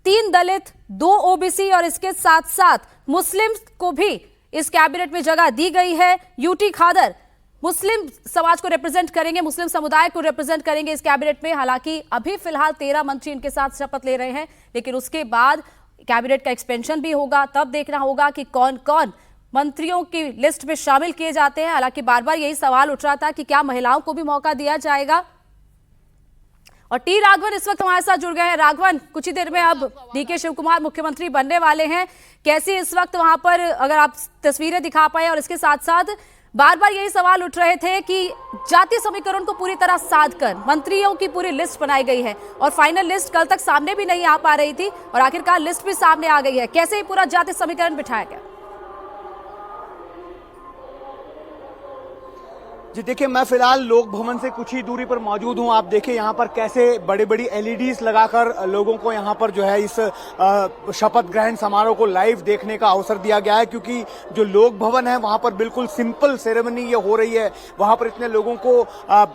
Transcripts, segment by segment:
3 दलित, 2 OBC और इसके साथ साथ मुस्लिम को भी इस कैबिनेट में जगह दी गई है। यूटी खादर मुस्लिम समाज को रिप्रेजेंट करेंगे, मुस्लिम समुदाय को रिप्रेजेंट करेंगे इस कैबिनेट में। हालांकि अभी फिलहाल 13 मंत्री इनके साथ शपथ ले रहे हैं, लेकिन उसके बाद कैबिनेट का एक्सपेंशन भी होगा, तब देखना होगा कि कौन कौन मंत्रियों की लिस्ट में शामिल किए जाते हैं। हालांकि बार बार यही सवाल उठ रहा था कि क्या महिलाओं को भी मौका दिया जाएगा। और टी राघवन इस वक्त हमारे साथ जुड़ गए हैं। राघवन, कुछ ही देर में अब डीके शिव कुमार मुख्यमंत्री बनने वाले हैं, कैसी इस वक्त वहां पर अगर आप तस्वीरें दिखा पाए। और इसके साथ साथ बार बार यही सवाल उठ रहे थे कि जातीय समीकरण को पूरी तरह साध कर मंत्रियों की पूरी लिस्ट बनाई गई है और फाइनल लिस्ट कल तक सामने भी नहीं आ पा रही थी और आखिरकार लिस्ट भी सामने आ गई है। कैसे ही पूरा जातीय समीकरण बिठाया गया? जी देखिए, मैं फिलहाल लोक भवन से कुछ ही दूरी पर मौजूद हूं। आप देखिए यहाँ पर कैसे बड़ी बड़ी एलईडीज लगाकर लोगों को यहाँ पर जो है इस शपथ ग्रहण समारोह को लाइव देखने का अवसर दिया गया है, क्योंकि जो लोक भवन है वहां पर बिल्कुल सिंपल सेरेमनी ये हो रही है। वहां पर इतने लोगों को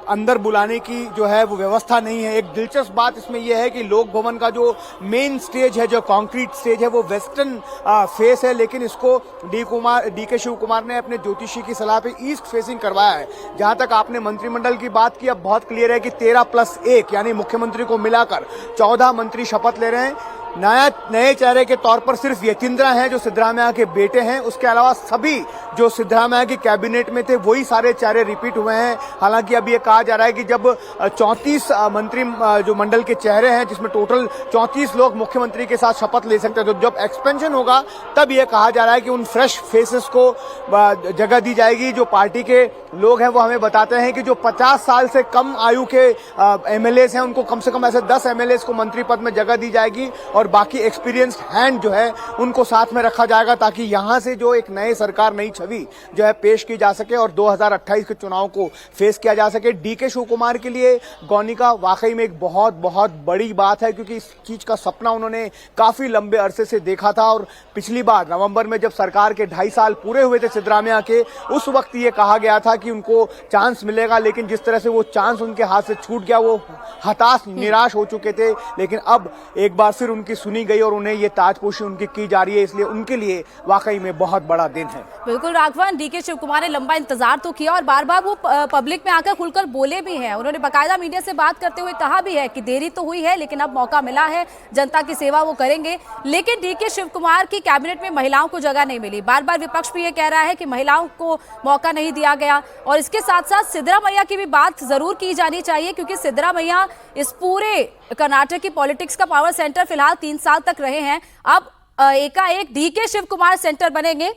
अंदर बुलाने की जो है वो व्यवस्था नहीं है। एक दिलचस्प बात इसमें यह है कि लोक भवन का जो मेन स्टेज है, जो कॉन्क्रीट स्टेज है, वो वेस्टर्न फेस है, लेकिन इसको डीके शिव कुमार ने अपने ज्योतिषी की सलाह पे ईस्ट फेसिंग करवाया है। जहां तक आपने मंत्रिमंडल की बात की, अब बहुत क्लियर है कि 13+1 यानी मुख्यमंत्री को मिलाकर 14 मंत्री शपथ ले रहे हैं। नए चेहरे के तौर पर सिर्फ यतींद्र हैं जो सिद्धरामैया के बेटे हैं, उसके अलावा सभी जो सिद्धरामैया की कैबिनेट में थे वही सारे चेहरे रिपीट हुए हैं। हालांकि अब ये कहा जा रहा है कि जब 34 मंत्री जो मंडल के चेहरे हैं, जिसमें टोटल 34 लोग मुख्यमंत्री के साथ शपथ ले सकते हैं, तो जब एक्सपेंशन होगा तब ये कहा जा रहा है कि उन फ्रेश फेसेस को जगह दी जाएगी। जो पार्टी के लोग हैं वो हमें बताते हैं कि जो 50 साल से कम आयु के एमएलएस हैं उनको कम से कम ऐसे 10 एमएलएस को मंत्री पद में जगह दी जाएगी और बाकी एक्सपीरियंस्ड हैंड जो है उनको साथ में रखा जाएगा, ताकि यहां से जो एक नई सरकार, नई छवि जो है पेश की जा सके और 2028 के चुनाव को फेस किया जा सके। डीके शिव कुमार के लिए गौनिका वाकई में एक बहुत बहुत बड़ी बात है, क्योंकि इस चीज का सपना उन्होंने काफी लंबे अरसे से देखा था। और पिछली बार नवंबर में जब सरकार के 2.5 साल पूरे हुए थे सिद्धरामैया के, उस वक्त ये कहा गया था कि उनको चांस मिलेगा, लेकिन जिस तरह से वो चांस उनके हाथ से छूट गया, वो हताश निराश हो चुके थे। लेकिन अब एक बार फिर उनकी सुनी गई और उन्हें ये ताजपोशी उनकी की जा रही है, इसलिए उनके लिए वाकई में बहुत बड़ा दिन है। बिल्कुल राघवन, डीके शिव कुमार ने लंबा इंतजार तो किया और बार बार वो पब्लिक में आकर खुलकर बोले भी हैं। उन्होंने बाकायदा मीडिया से बात करते हुए कहा भी है कि देरी तो हुई है लेकिन अब मौका मिला है, जनता की सेवा वो करेंगे। लेकिन डीके शिव कुमार की कैबिनेट में महिलाओं को जगह नहीं मिली। बार बार विपक्ष भी ये कह रहा है कि महिलाओं को मौका नहीं दिया गया। और इसके साथ साथ सिद्धरामैया की भी बात जरूर की जानी चाहिए, क्योंकि सिद्धरामैया इस पूरे कर्नाटक की पॉलिटिक्स का पावर सेंटर फिलहाल 3 साल तक रहे हैं। अब एकाएक डीके शिव कुमार सेंटर बनेंगे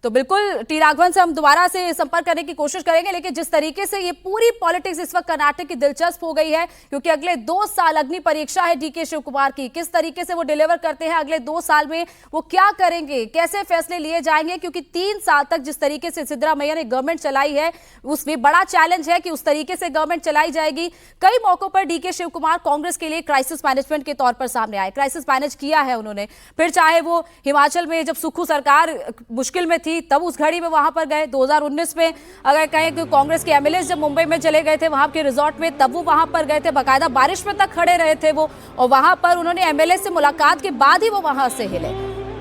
तो बिल्कुल टी राघवन से हम दोबारा से संपर्क करने की कोशिश करेंगे। लेकिन जिस तरीके से ये पूरी पॉलिटिक्स इस वक्त कर्नाटक की दिलचस्प हो गई है, क्योंकि अगले 2 साल अग्नि परीक्षा है डीके शिव कुमार की। किस तरीके से वो डिलीवर करते हैं अगले 2 साल में, वो क्या करेंगे, कैसे फैसले लिए जाएंगे, क्योंकि 3 साल तक जिस तरीके से सिद्धरामैया ने गवर्नमेंट चलाई है उसमें बड़ा चैलेंज है कि उस तरीके से गवर्नमेंट चलाई जाएगी। कई मौकों पर डीके शिव कुमार कांग्रेस के लिए क्राइसिस मैनेजमेंट के तौर पर सामने आए, क्राइसिस मैनेज किया है उन्होंने। फिर चाहे वो हिमाचल में जब सुक्खू सरकार मुश्किल में थी तब उस घड़ी में वहां पर गए। 2019 में अगर कहें कि कांग्रेस के एमएलए जब मुंबई में चले गए थे वहां के रिजॉर्ट में, तब वो वहां पर गए थे, बाकायदा बारिश में तक खड़े रहे थे वो, और वहां पर उन्होंने एमएलए से मुलाकात के बाद ही वो वहां से हिले।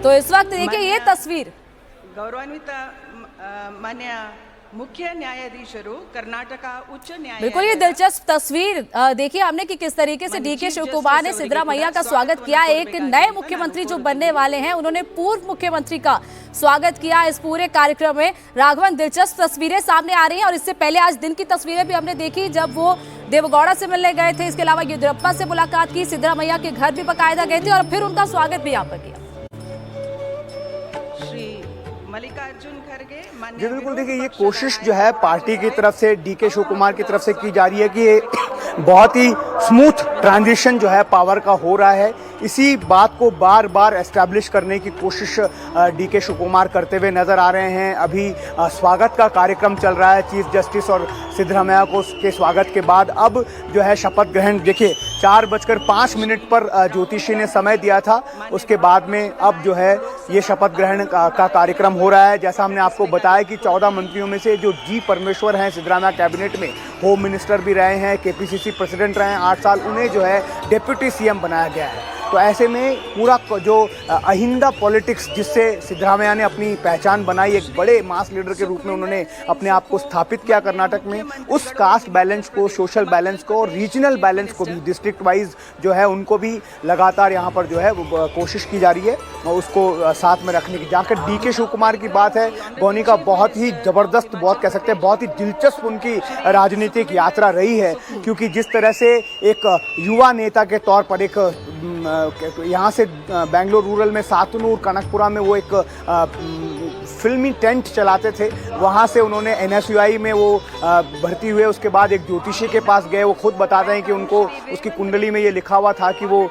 तो इस वक्त देखिए ये तस्वीर। गौरवान्वित मान्य मुख्य न्यायाधीशरू कर्नाटक उच्च न्यायालय। बिल्कुल ये दिलचस्प तस्वीर देखिए हमने कि किस तरीके से डीके शिव कुमार ने सिद्धरामैया का स्वागत किया। एक नए मुख्यमंत्री जो बनने वाले हैं उन्होंने पूर्व मुख्यमंत्री का स्वागत किया इस पूरे कार्यक्रम में। राघवन, दिलचस्प तस्वीरें सामने आ रही हैं और इससे पहले आज दिन की तस्वीरें भी हमने देखी जब वो देवगौड़ा से मिलने गए थे। इसके अलावा येदियुरप्पा से मुलाकात की, सिद्धरामैया के घर भी बाकायदा गए थे और फिर उनका स्वागत भी यहाँ पर किया। मल्लिकार्जुन खड़गे जी बिल्कुल, देखिए ये कोशिश जो है पार्टी की तरफ से, डीके शिव कुमार की तरफ से की जा रही है कि ये बहुत ही स्मूथ ट्रांजिशन जो है पावर का हो रहा है। इसी बात को बार बार एस्टैब्लिश करने की कोशिश डीके शिव कुमार करते हुए नजर आ रहे हैं। अभी स्वागत का कार्यक्रम चल रहा है चीफ जस्टिस और सिद्धरामैया को के स्वागत के बाद अब जो है शपथ ग्रहण, देखिए 4:05 पर ज्योतिषी ने समय दिया था, उसके बाद में अब जो है ये शपथ ग्रहण का कार्यक्रम हो रहा है। जैसा हमने आपको बताया कि 14 मंत्रियों में से जो जी परमेश्वर हैं सिद्धरामैया कैबिनेट में, होम मिनिस्टर भी रहे हैं, केपीसीसी प्रेसिडेंट रहे हैं 8 साल, उन्हें जो है डिप्टी सीएम बनाया गया है। तो ऐसे में पूरा जो अहिंदा पॉलिटिक्स जिससे सिद्धरामैया ने अपनी पहचान बनाई, एक बड़े मास लीडर के रूप में उन्होंने अपने आप को स्थापित किया कर्नाटक में, उस कास्ट बैलेंस को, सोशल बैलेंस को और रीजनल बैलेंस को भी, डिस्ट्रिक्ट वाइज जो है उनको भी लगातार यहाँ पर जो है कोशिश की जा रही है और उसको साथ में रखने की। जहाँ तक डीके शिव कुमार की बात है, गौनी का बहुत ही ज़बरदस्त, बहुत कह सकते हैं बहुत ही दिलचस्प उनकी राजनीतिक यात्रा रही है, क्योंकि जिस तरह से एक युवा नेता के तौर पर एक यहाँ से बेंगलोर रूरल में सातनूर कनकपुरा में वो एक फिल्मी टेंट चलाते थे, वहाँ से उन्होंने NSUI में वो भर्ती हुए। उसके बाद एक ज्योतिषी के पास गए, वो खुद बताते हैं कि उनको उसकी कुंडली में ये लिखा हुआ था कि वो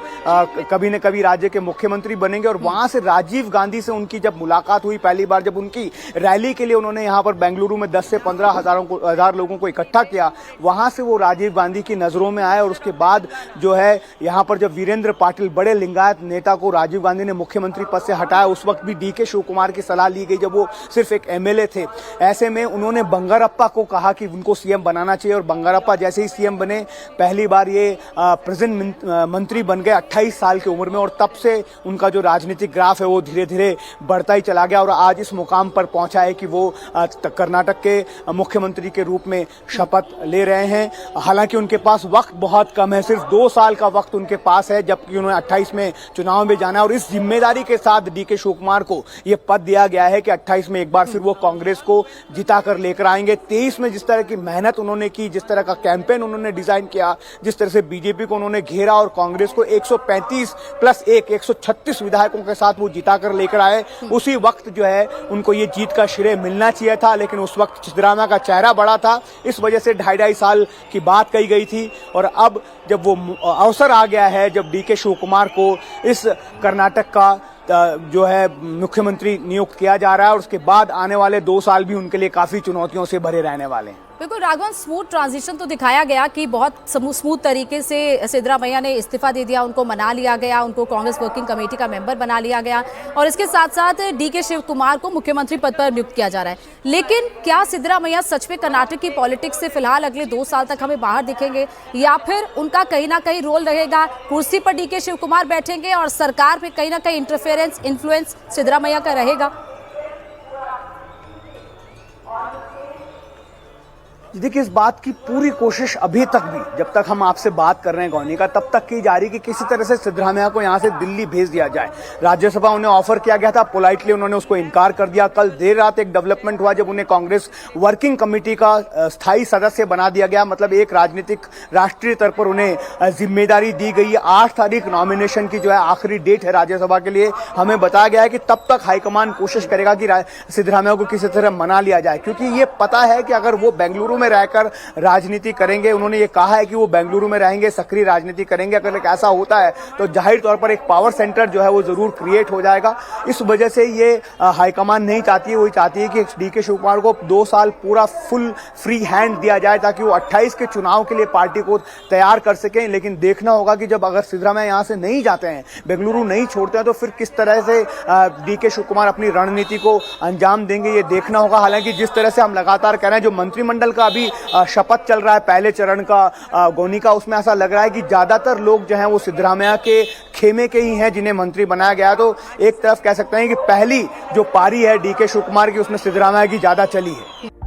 कभी न कभी राज्य के मुख्यमंत्री बनेंगे। और वहाँ से राजीव गांधी से उनकी जब मुलाकात हुई पहली बार, जब उनकी रैली के लिए उन्होंने यहाँ पर बेंगलुरु में 10 से 15 हजार लोगों को इकट्ठा किया, वहाँ से वो राजीव गांधी की नज़रों में आए। और उसके बाद जो है यहाँ पर जब वीरेंद्र पाटिल, बड़े लिंगायत नेता को राजीव गांधी ने मुख्यमंत्री पद से हटाया, उस वक्त भी डीके शिव कुमार की सलाह ली गई जब वो सिर्फ एक MLA थे। ऐसे में उन्होंने बंगारप्पा को कहा कि उनको सीएम बनाना चाहिए और बंगारप्पा जैसे ही सीएम बने, पहली बार ये प्रेजेंट मंत्री बन गए 28 साल की उम्र में, और तब से उनका जो राजनीतिक ग्राफ है वो धीरे धीरे बढ़ता ही चला गया और आज इस मुकाम पर पहुंचा है कि वो कर्नाटक के मुख्यमंत्री के रूप में शपथ ले रहे हैं। हालांकि उनके पास वक्त बहुत कम है, सिर्फ 2 साल का वक्त उनके पास है, जबकि उन्होंने 28 में चुनाव में जाना है। और इस जिम्मेदारी के साथ डीके शिव कुमार को ये पद दिया गया है कि 28 में एक बार फिर वो कांग्रेस को जिता कर लेकर आएंगे। 23 में जिस तरह की मेहनत उन्होंने की, जिस तरह का कैंपेन उन्होंने डिजाइन किया, जिस तरह से बीजेपी को उन्होंने घेरा और कांग्रेस को 135 + 1 136 विधायकों के साथ वो जिता कर लेकर आए, उसी वक्त जो है उनको ये जीत का श्रेय मिलना चाहिए था। लेकिन उस वक्त सिद्धरामैया का चेहरा बड़ा था, इस वजह से 2.5 साल की बात कही गई थी। और अब जब वो अवसर आ गया है, जब डीके शिव कुमार को इस कर्नाटक का जो है मुख्यमंत्री नियुक्त किया जा रहा है, और उसके बाद आने वाले 2 साल भी उनके लिए काफी चुनौतियों से भरे रहने वाले हैं। बिल्कुल राघवन, स्मूथ ट्रांजिशन तो दिखाया गया कि बहुत स्मूथ तरीके से सिद्धरामैया ने इस्तीफा दे दिया, उनको मना लिया गया, उनको कांग्रेस वर्किंग कमेटी का मेंबर बना लिया गया और इसके साथ साथ डीके शिव कुमार को मुख्यमंत्री पद पर नियुक्त किया जा रहा है। लेकिन क्या सिद्धरामैया सच में कर्नाटक की पॉलिटिक्स से फिलहाल अगले 2 साल तक हमें बाहर दिखेंगे, या फिर उनका कहीं ना कहीं रोल रहेगा, कुर्सी पर डीके शिव कुमार बैठेंगे और सरकार में कहीं ना कहीं इंटरफेरेंस, इन्फ्लुएंस सिद्धरामैया का रहेगा? देखिए, इस बात की पूरी कोशिश अभी तक भी, जब तक हम आपसे बात कर रहे हैं गौनी का, तब तक की जा रही कि किसी तरह से सिद्धरामैया को यहां से दिल्ली भेज दिया जाए। राज्यसभा उन्हें ऑफर किया गया था, पोलाइटली उन्होंने उसको इनकार कर दिया। कल देर रात एक डेवलपमेंट हुआ जब उन्हें कांग्रेस वर्किंग कमेटी का स्थायी सदस्य बना दिया गया, मतलब एक राजनीतिक राष्ट्रीय स्तर पर उन्हें जिम्मेदारी दी गई। 8 तारीख नॉमिनेशन की जो है आखिरी डेट है राज्यसभा के लिए। हमें बताया गया है कि तब तक हाईकमान कोशिश करेगा कि सिद्धरामैया को किसी तरह मना लिया जाए, क्योंकि ये पता है कि अगर वो बेंगलुरु में रहकर राजनीति करेंगे, उन्होंने ये कहा है कि वो बेंगलुरु में रहेंगे, सक्रिय राजनीति करेंगे, अगर ऐसा होता है तो जाहिर तौर पर एक पावर सेंटर जो है वो जरूर क्रिएट हो जाएगा। इस वजह से ये हाईकमान नहीं चाहती है, वही चाहती है कि डीके शिव कुमार को 2 साल पूरा फुल फ्री हैंड दिया जाए ताकि वो 28 के चुनाव के लिए पार्टी को तैयार कर सकें। लेकिन देखना होगा कि जब अगर सिद्धरामैया यहां से नहीं जाते हैं, बेंगलुरु नहीं छोड़ते हैं, तो फिर किस तरह से डीके शिव कुमार अपनी रणनीति को अंजाम देंगे, ये देखना होगा। हालांकि जिस तरह से हम लगातार कह रहे हैं, जो मंत्रिमंडल का अभी शपथ चल रहा है पहले चरण का गौनी का, उसमें ऐसा लग रहा है कि ज्यादातर लोग जो हैं वो सिद्धरामैया के खेमे के ही हैं जिन्हें मंत्री बनाया गया। तो एक तरफ कह सकते हैं कि पहली जो पारी है डीके शिव कुमार की, उसमें सिद्धरामैया की ज्यादा चली है।